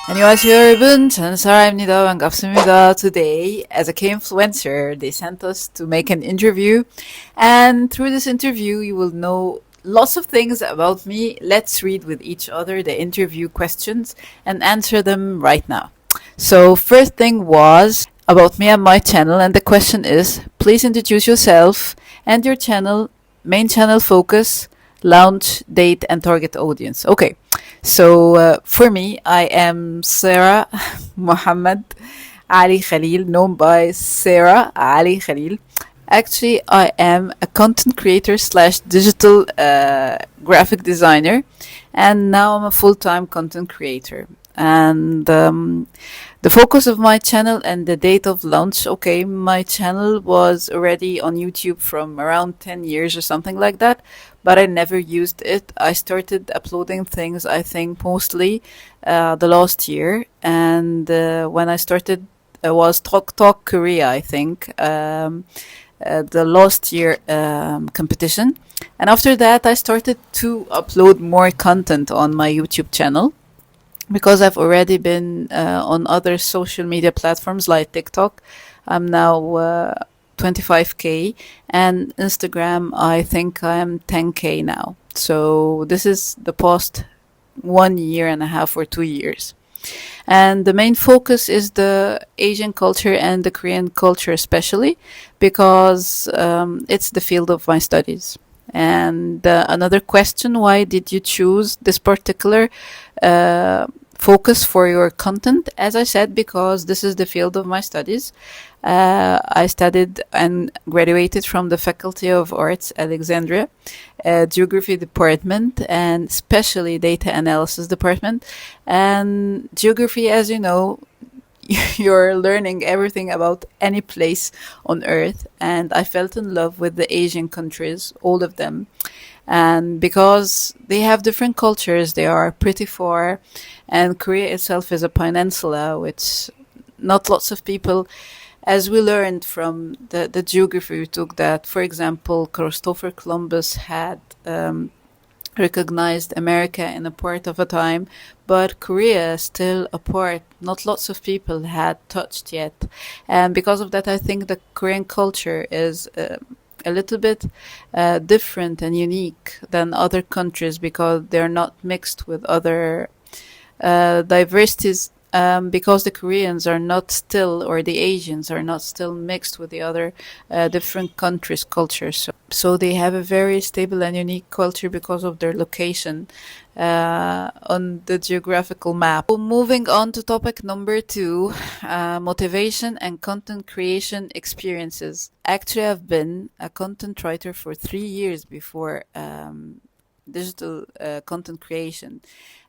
안녕하세요, 여러분. 저는 사라입니다. 반갑습니다. Today, as a K-influencer, they sent us to make an interview. And through this interview, you will know lots of things about me. Let's read with each other the interview questions and answer them right now. So, first thing was about me and my channel. And the question is, please introduce yourself and your channel, main channel focus, launch date, and target audience. Okay. So for me, I am Sarah Muhammad Ali Khalil, known by Sarah Ali Khalil. Actually, I am a content creator slash digital graphic designer, and now I'm a full time content creator. And the focus of my channel and the date of launch. Okay, my channel was already on YouTube from around 10 years or something like that, but I never used it. I started uploading things, I think, mostly the last year. And when I started, was Talk Talk Korea, I think, the last year competition. And after that, I started to upload more content on my YouTube channel because I've already been on other social media platforms like TikTok. I'm now 25K, and Instagram, I think I'm 10K now. So this is the past 1 year and a half or 2 years. And the main focus is the Asian culture and the Korean culture, especially because it's the field of my studies. And another question, why did you choose this particular focus for your content? As I said, because this is the field of my studies. I studied and graduated from the Faculty of Arts, Alexandria, Geography Department, and especially Data Analysis Department. And Geography, as you know, you're learning everything about any place on earth. And I felt in love with the Asian countries, all of them. And because they have different cultures, they are pretty far. And Korea itself is a peninsula, which not lots of people, as we learned from the geography we took, that, for example, Christopher Columbus had recognized America in a part of a time, but Korea is still a part not lots of people had touched yet. And because of that, I think the Korean culture is a little bit different and unique than other countries because they're not mixed with other diversities, because the Koreans are not still, or the Asians are not still mixed with the other different countries' cultures. So they have a very stable and unique culture because of their location on the geographical map. So moving on to topic number two, motivation and content creation experiences. Actually, I've been a content writer for 3 years before digital content creation.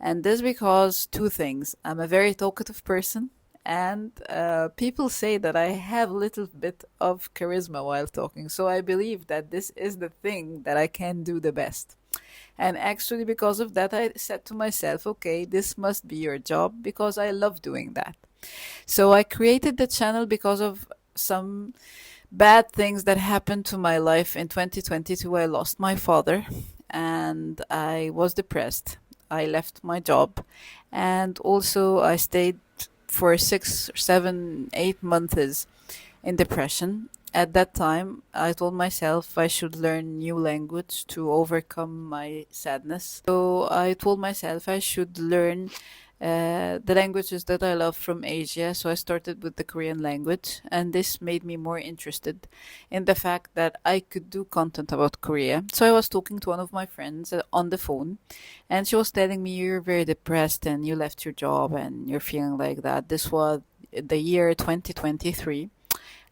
And this because two things. I'm a very talkative person, and people say that I have a little bit of charisma while talking. So I believe that this is the thing that I can do the best. And actually, because of that, I said to myself, okay, this must be your job because I love doing that. So I created the channel because of some bad things that happened to my life in 2022. I lost my father and I was depressed. I left my job, and also I stayed for 6, 7, 8 months in depression. At that time, I told myself I should learn new language to overcome my sadness. So I told myself I should learn the languages that I love from Asia. So I started with the Korean language, and this made me more interested in the fact that I could do content about Korea. So I was talking to one of my friends on the phone, and she was telling me, you're very depressed and you left your job and you're feeling like that. This was the year 2023.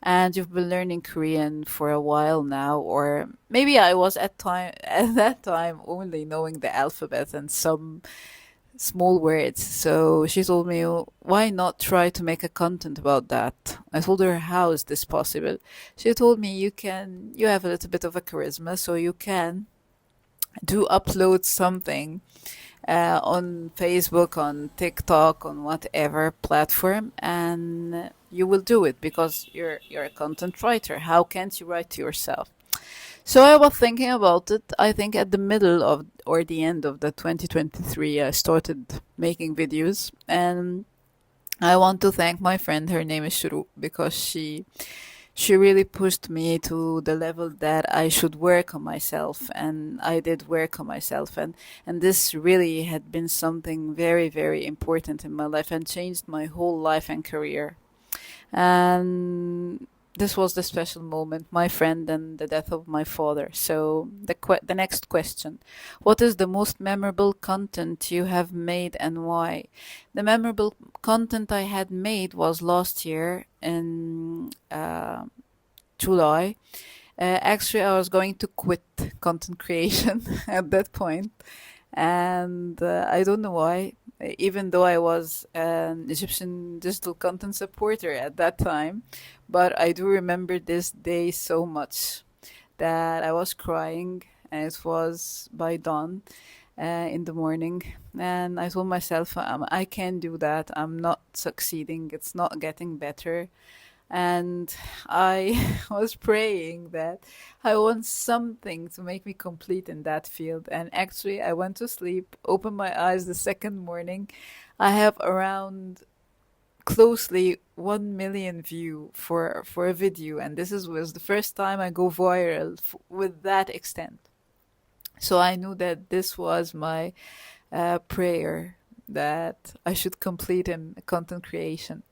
And you've been learning Korean for a while now, or maybe I was at that time only knowing the alphabet and some small words. So she told me, why not try to make a content about that? I told her, how is this possible? She told me, you have a little bit of a charisma, so you can do upload something on Facebook, on TikTok, on whatever platform, and you will do it because you're a content writer. How can't you write to yourself? So I was thinking about it. I think at the middle of or the end of the 2023, I started making videos, and I want to thank my friend. Her name is Shuru because she really pushed me to the level that I should work on myself, and I did work on myself, and this really had been something very very important in my life and changed my whole life and career. And this was the special moment, my friend and the death of my father. So the next question: what is the most memorable content you have made and why? The memorable content I had made was last year in July. Actually, I was going to quit content creation at that point, and I don't know why. Even though I was an Egyptian digital content supporter at that time, but I do remember this day so much that I was crying, and it was by dawn in the morning, and I told myself, I can't do that. I'm not succeeding. It's not getting better, and I was praying that I want something to make me complete in that field. And actually, I went to sleep, opened my eyes the second morning. I have around closely 1 million view for a video, and was the first time I go viral with that extent. So I knew that this was my prayer that I should complete in content creation.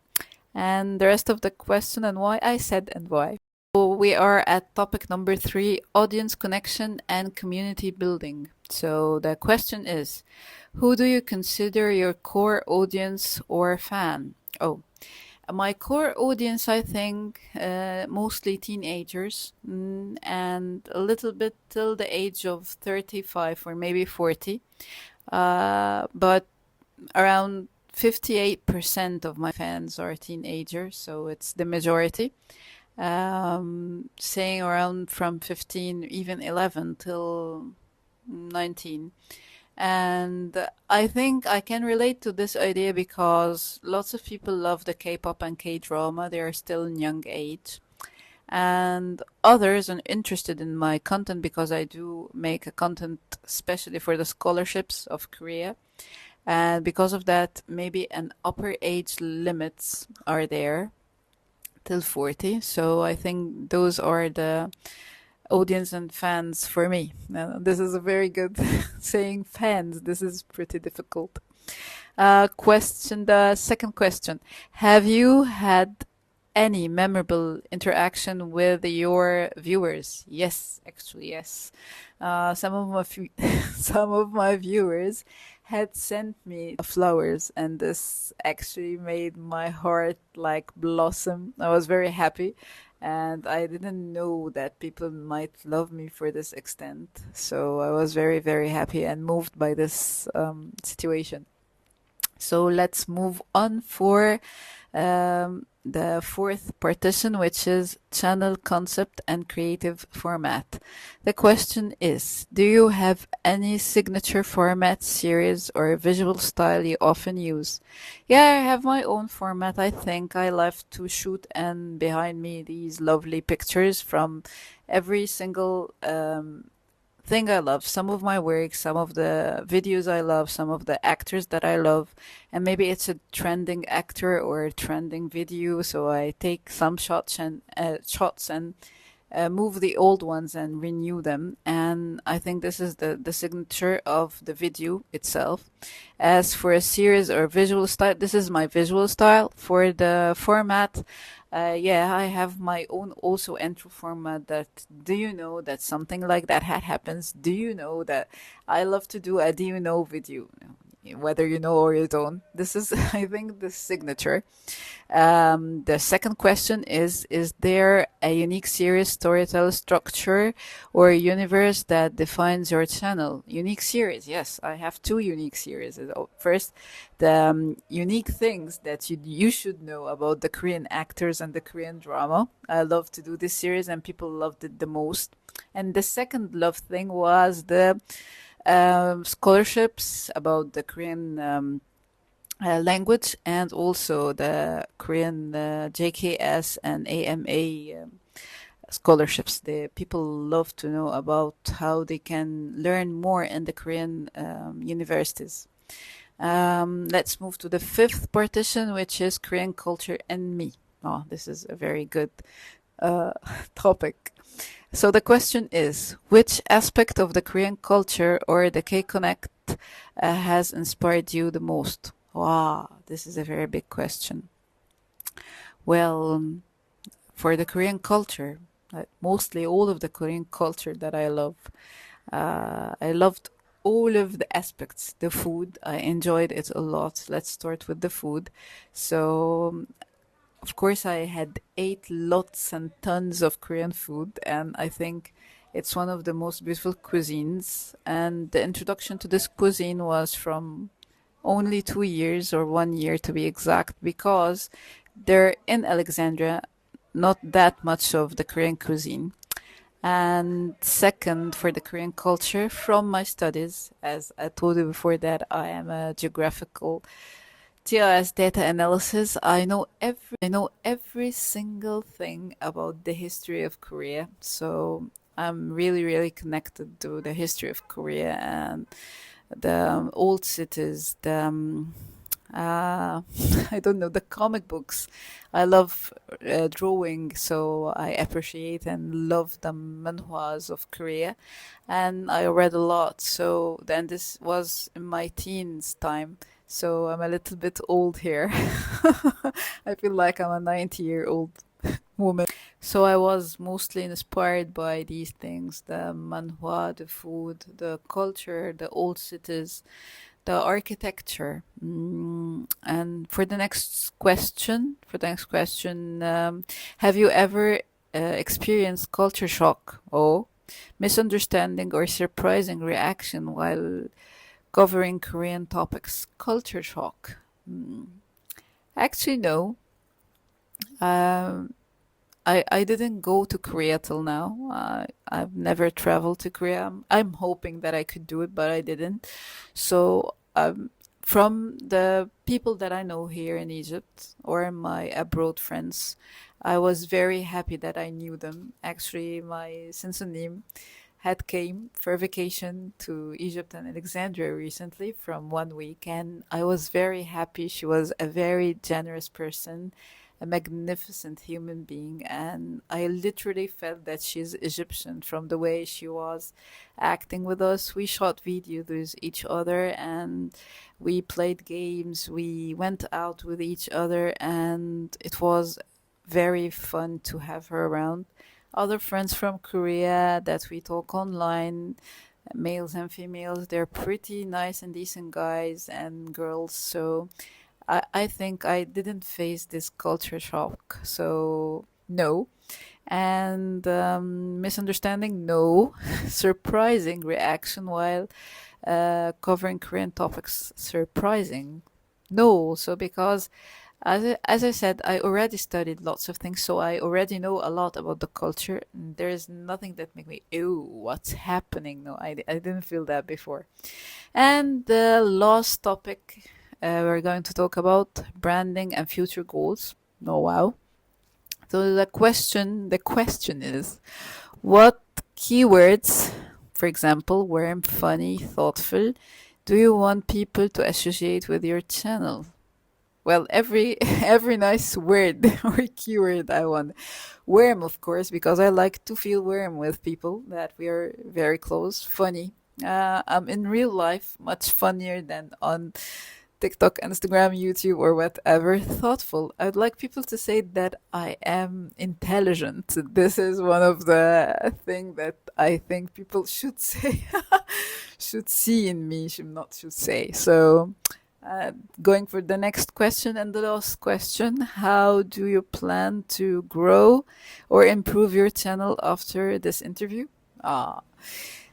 And the rest of the question and why, I said and why. So we are at topic number 3, audience connection and community building. So the question is, who do you consider your core audience or fan? Oh, my core audience, I think, mostly teenagers, and a little bit till the age of 35 or maybe 40. But around 58% of my fans are teenagers, so it's the majority. Saying around from 15, even 11 till 19. And I think I can relate to this idea because lots of people love the K-pop and K-drama. They are still in young age. And others are interested in my content because I do make a content especially for the scholarships of Korea. And because of that, maybe an upper age limits are there till 40. So I think those are the audience and fans for me. Now, this is a very good saying fans. This is pretty difficult. The second question. Have you had any memorable interaction with your viewers? Yes, actually, yes. Some of some of my viewers had sent me flowers, and this actually made my heart like blossom. I was very happy, and I didn't know that people might love me for this extent. So I was very, very happy and moved by this situation. So let's move on for the fourth partition, which is channel concept and creative format. The question is, do you have any signature format, series, or visual style you often use? Yeah, I have my own format. I think I love to shoot, and behind me these lovely pictures from every single thing I love, some of my work, some of the videos I love, some of the actors that I love, and maybe it's a trending actor or a trending video, so I take some shots and move the old ones and renew them. And I think this is the signature of the video itself. As for a series or visual style, this is my visual style. For the format, yeah, I have my own also intro format. That do you know that something like that happens? Do you know that I love to do a do you know video? Whether you know or you don't. This is, I think, the signature. The second question is there a unique series, storytell structure, or universe that defines your channel? Unique series, yes, I have two unique series. First, the unique things that you should know about the Korean actors and the Korean drama. I love to do this series, and people loved it the most. And the second love thing was the scholarships about the Korean language, and also the Korean JKS and AMA scholarships. The people love to know about how they can learn more in the Korean universities. Let's move to the fifth partition, which is Korean culture and me. Oh, this is a very good uh, topic. So the question is, which aspect of the Korean culture or the K-Connect has inspired you the most? Wow, this is a very big question. Well, for the Korean culture, mostly all of the Korean culture that I love, I loved all of the aspects. The food, I enjoyed it a lot. Let's start with the food. So, of course, I had ate lots and tons of Korean food, and I think it's one of the most beautiful cuisines. And the introduction to this cuisine was from only 2 years or 1 year to be exact, because there in Alexandria, not that much of the Korean cuisine. And second, for the Korean culture, from my studies, as I told you before that I am a geographical GIS data analysis, I know every single thing about the history of Korea. So I'm really, really connected to the history of Korea and the old cities, the uh, I don't know, the comic books. I love drawing, so I appreciate and love the manhwas of Korea, and I read a lot. So then this was in my teens time, so I'm a little bit old here. I feel like I'm a 90-year-old woman. So I was mostly inspired by these things: the manhwa, the food, the culture, the old cities, the architecture. And for the next question, have you ever experienced culture shock? Oh, misunderstanding or surprising reaction while covering Korean topics? Culture shock. Actually, no. Um, I didn't go to Korea till now. I've never traveled to Korea. I'm hoping that I could do it, but I didn't. So, from the people that I know here in Egypt or my abroad friends, I was very happy that I knew them. Actually, my Sinsunim had came for vacation to Egypt and Alexandria recently from 1 week, and I was very happy. She was a very generous person, a magnificent human being, and I literally felt that she's Egyptian from the way she was acting with us. We shot videos with each other and we played games, we went out with each other, and it was very fun to have her around. Other friends from Korea that we talk online, males and females, they're pretty nice and decent guys and girls. So I think I didn't face this culture shock. So, no. And misunderstanding, no. Surprising reaction while covering Korean topics, surprising. No, so because as I said, I already studied lots of things, so I already know a lot about the culture. There is nothing that make me, ew, what's happening? No, I didn't feel that before. And the last topic, we're going to talk about branding and future goals. Oh wow! So the question is, what keywords, for example, warm, funny, thoughtful, do you want people to associate with your channel? Well, every every nice word or keyword I want. Warm, of course, because I like to feel warm with people that we are very close. Funny. I'm in real life much funnier than on TikTok, Instagram, YouTube, or whatever. Thoughtful. I'd like people to say that I am intelligent. This is one of the thing that I think people should say, should see in me, should say. So, going for the next question and the last question, how do you plan to grow or improve your channel after this interview? Ah,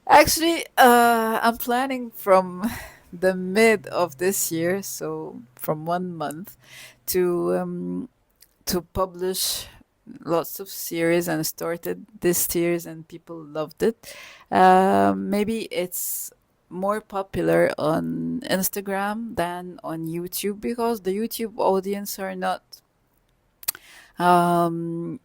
actually, I'm planning from the mid of this year, so from 1 month, to publish lots of series, and started this series and people loved it. Maybe it's more popular on Instagram than on YouTube, because the YouTube audience are not um,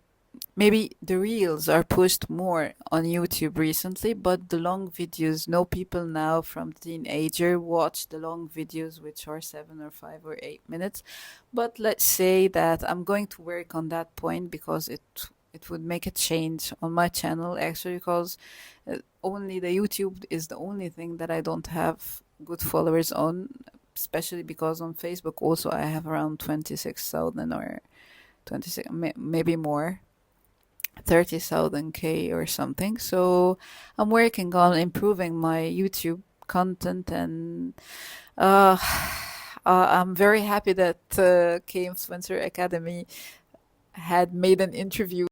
maybe the reels are pushed more on YouTube recently, but the long videos, no people now from teenager watch the long videos, which are 7 or 5 or 8 minutes. But let's say that I'm going to work on that point because it would make a change on my channel actually, because only the YouTube is the only thing that I don't have good followers on, especially because on Facebook also I have around 26,000 or 26, maybe more, 30,000 K or something. So I'm working on improving my YouTube content, and uh, I'm very happy that K Influencer Academy had made an interview